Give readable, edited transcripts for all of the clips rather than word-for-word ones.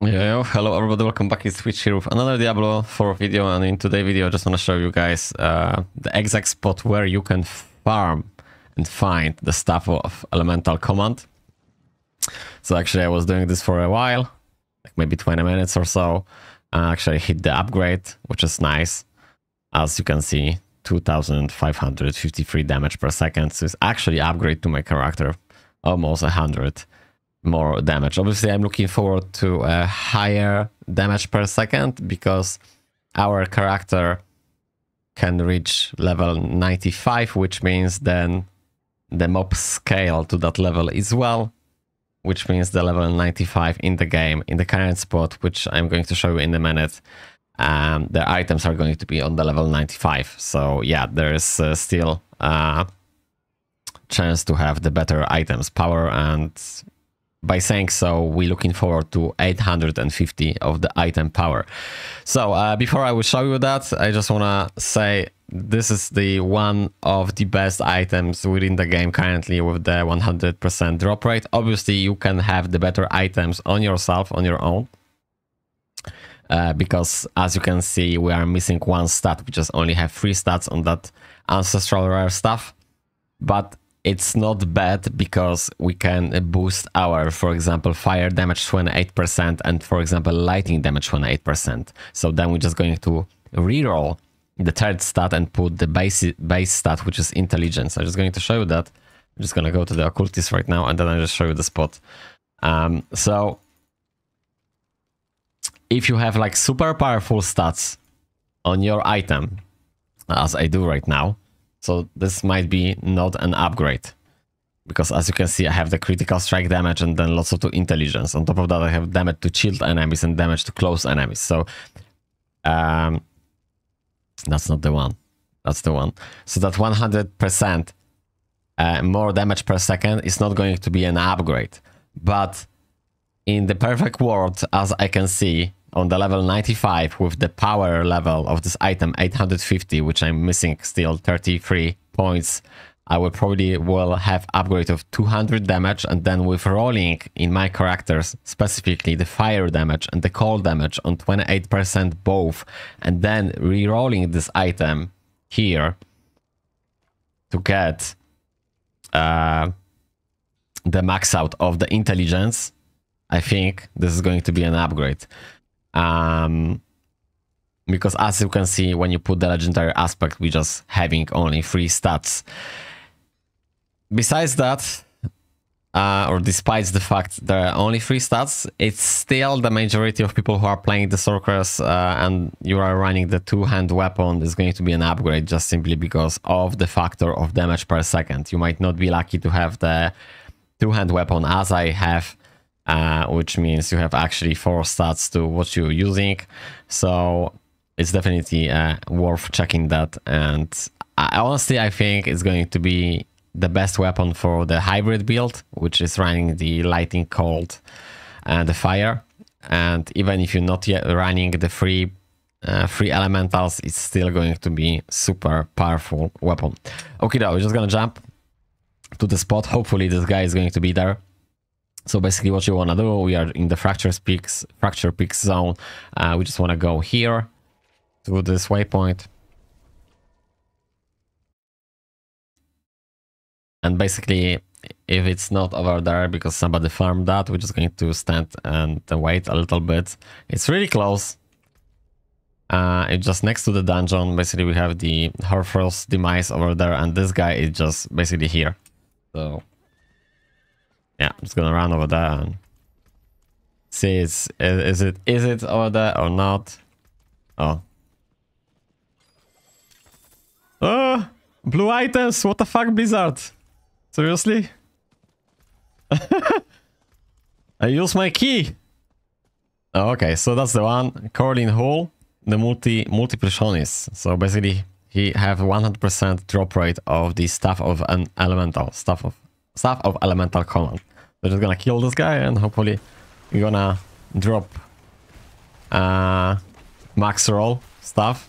Yo, hello everybody, welcome back. It's Switch here with another Diablo 4 video, and in today's video I just want to show you guys the exact spot where you can farm and find the stuff of Elemental Command. So actually I was doing this for a while, like maybe 20 minutes or so, and actually hit the upgrade, which is nice. As you can see, 2553 damage per second, so it's actually upgrade to my character, almost 100 more damage. Obviously I'm looking forward to a higher damage per second because our character can reach level 95, which means then the mob scale to that level as well, which means the level 95 in the game, in the current spot, which I'm going to show you in a minute, the items are going to be on the level 95. So yeah, there is still a chance to have the better items power, and by saying so, we're looking forward to 850 of the item power. So before I will show you that, I just want to say this is the one of the best items within the game currently with the 100% drop rate. Obviously, you can have the better items on yourself, on your own. Because as you can see, we are missing one stat. We just only have 3 stats on that ancestral rare stuff. But it's not bad because we can boost our, for example, fire damage 28% and, for example, lightning damage 28%. So then we're just going to reroll the third stat and put the base stat, which is intelligence. I'm just going to show you that. I'm just going to go to the occultist right now, and then I'll just show you the spot. So if you have like super powerful stats on your item, as I do right now, so this might be not an upgrade, because as you can see, I have the critical strike damage and then lots of intelligence. On top of that, I have damage to shield enemies and damage to close enemies. So that's not the one. That's the one. So that 100% more damage per second is not going to be an upgrade. But in the perfect world, as I can see, on the level 95 with the power level of this item 850, which I'm missing still 33 points, I will probably have upgrade of 200 damage, and then with rolling in my characters, specifically the fire damage and the cold damage on 28% both, and then re-rolling this item here to get the max out of the intelligence, I think this is going to be an upgrade. Because as you can see, when you put the legendary aspect, we're just having only 3 stats. Besides that, or despite the fact there are only 3 stats, it's still the majority of people who are playing the sorceress and you are running the 2-hand weapon is going to be an upgrade, just simply because of the factor of damage per second. You might not be lucky to have the 2-hand weapon as I have, which means you have actually 4 stats to what you're using. So it's definitely worth checking that. And honestly, I think it's going to be the best weapon for the hybrid build, which is running the lightning, cold, and the fire. And even if you're not yet running the free elementals, it's still going to be super powerful weapon. Okay, now we're just gonna jump to the spot. Hopefully this guy is going to be there. So basically what you want to do, we are in the fracture peaks zone. We just want to go here to this waypoint. And basically, if it's not over there because somebody farmed that, we're just going to stand and wait a little bit. It's really close. It's just next to the dungeon. Basically, we have the Horfrost demise over there, and this guy is just basically here. So yeah, I'm just gonna run over there and see is it over there or not. Oh, blue items, what the fuck, Blizzard? Seriously? I use my key. Oh, okay, so that's the one. Corlin Hall, the multi-plusionis. So basically he have 100% drop rate of the staff of an elemental staff of elemental command. We're just gonna kill this guy and hopefully we're gonna drop max roll stuff.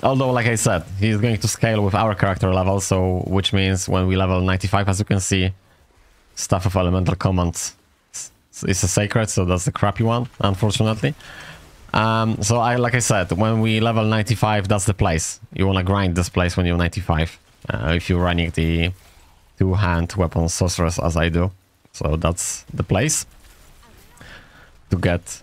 Although, like I said, he's going to scale with our character level, so which means when we level 95, as you can see, stuff of elemental commands It's a sacred, so that's the crappy one, unfortunately. So like I said, when we level 95, that's the place. You want to grind this place when you're 95. If you're running the two-hand weapon sorceress as I do. So that's the place to get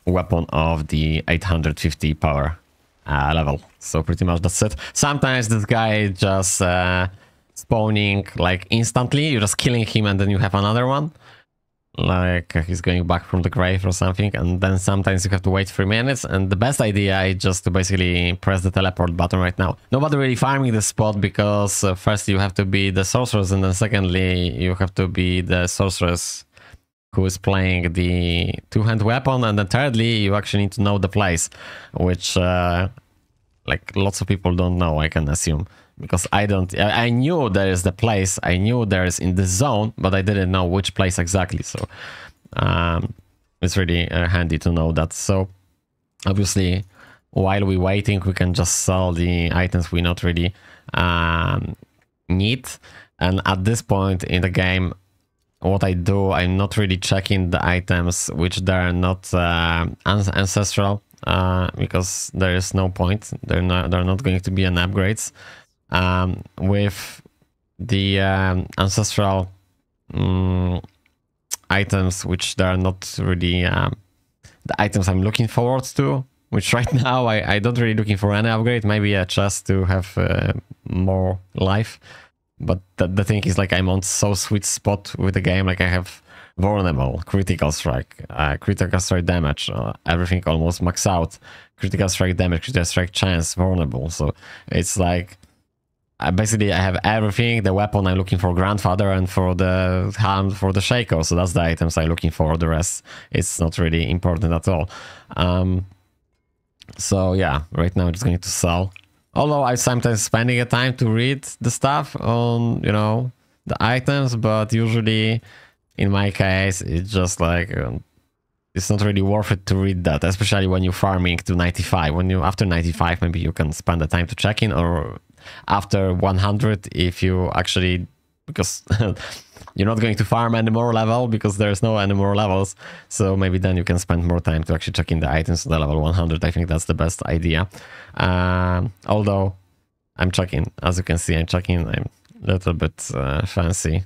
weapon of the 850 power level. So pretty much that's it. Sometimes this guy just spawning like instantly. You're just killing him and then you have another one. Like he's going back from the grave or something, and then sometimes you have to wait 3 minutes, and the best idea is just to basically press the teleport button right now. Nobody really farming this spot because first you have to be the sorceress, and then secondly you have to be the sorceress who is playing the two-hand weapon, and then thirdly you actually need to know the place, which like lots of people don't know, I can assume. Because I knew there is the place, I knew there is in the zone, but I didn't know which place exactly. So it's really handy to know that. So obviously, while we're waiting, we can just sell the items we not really need. And at this point in the game, what I do, I'm not really checking the items which they are not ancestral, because there is no point. They're not going to be an upgrades. With the ancestral items, which they are not really the items I'm looking forward to, which right now I don't really looking for any upgrade, maybe a chest to have more life. But the thing is, like, I'm on so sweet spot with the game, like I have vulnerable, critical strike damage, everything almost max out, critical strike damage, critical strike chance, vulnerable. So it's like basically I have everything. The weapon I'm looking for grandfather, and for the hand for the shaker. So that's the items I'm looking for. The rest it's not really important at all. So yeah, right now I'm just going to sell. Although I'm sometimes spending a time to read the stuff on, you know, the items, but usually in my case it's just like it's not really worth it to read that, especially when you're farming to 95. When you after 95, maybe you can spend the time to check in, or after 100 if you actually, because you're not going to farm any more level because there's no any more levels, so maybe then you can spend more time to actually check in the items to the level 100. I think that's the best idea. Although I'm checking, as you can see, I'm checking, I'm a little bit fancy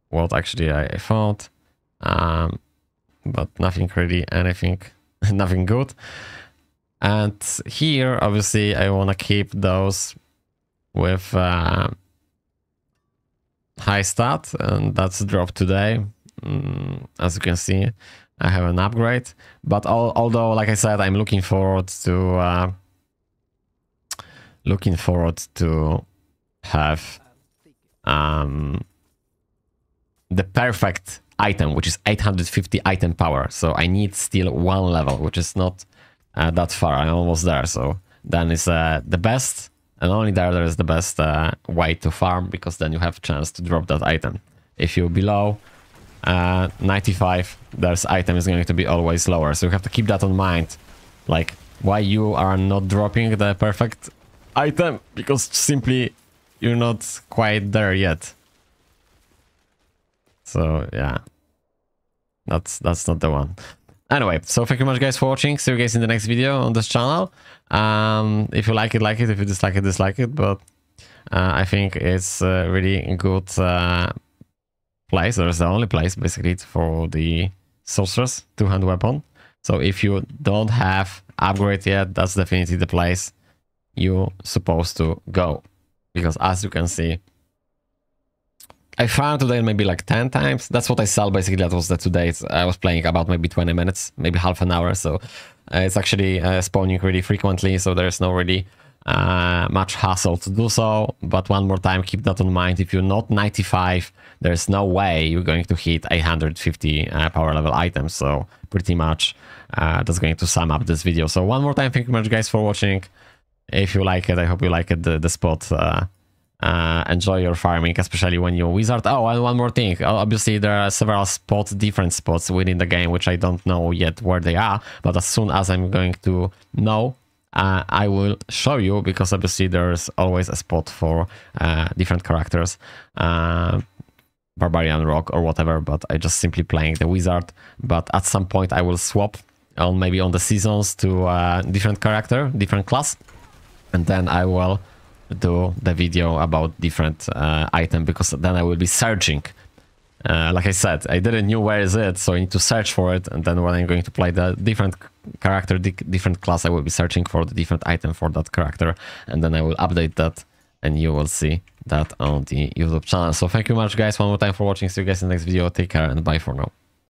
what actually I found, but nothing really, anything, nothing good. And here obviously I want to keep those with high stat, and that's dropped today. As you can see, I have an upgrade, but although, like I said, I'm looking forward to have the perfect item, which is 850 item power. So I need still one level, which is not that far. I'm almost there. So then it's the best. And only there is the best way to farm, because then you have a chance to drop that item. If you're below 95, this item is going to be always lower. So you have to keep that in mind. Like, why you are not dropping the perfect item? Because simply you're not quite there yet. So yeah, that's not the one. Anyway, so thank you much guys for watching. See you guys in the next video on this channel. If you like it, like it. If you dislike it, dislike it. But I think it's a really good place. There's the only place basically for the sorceress two-hand weapon. So if you don't have upgrade yet, that's definitely the place you're supposed to go. Because as you can see, I found today maybe like 10 times. That's what I sell basically. That was the 2 days. I was playing about maybe 20 minutes, maybe half an hour. So it's actually spawning really frequently. So there's no really much hassle to do so. But one more time, keep that in mind. If you're not 95, there's no way you're going to hit 850 power level items. So pretty much that's going to sum up this video. So one more time, thank you much guys for watching. If you like it, I hope you like it, the spot. Enjoy your farming, especially when you're wizard. Oh, and one more thing, obviously there are several spots, different spots within the game, which I don't know yet where they are, but as soon as I'm going to know, I will show you, because obviously there's always a spot for different characters. barbarian rogue or whatever, but I just simply playing the wizard. But at some point I will swap on maybe on the seasons to a different character, different class, and then I will do the video about different item, because then I will be searching. Like I said, I didn't know where is it, so I need to search for it, and then when I'm going to play the different character, different class, I will be searching for the different item for that character, and then I will update that, and you will see that on the YouTube channel. So thank you much, guys, one more time for watching. See you guys in the next video. Take care and bye for now.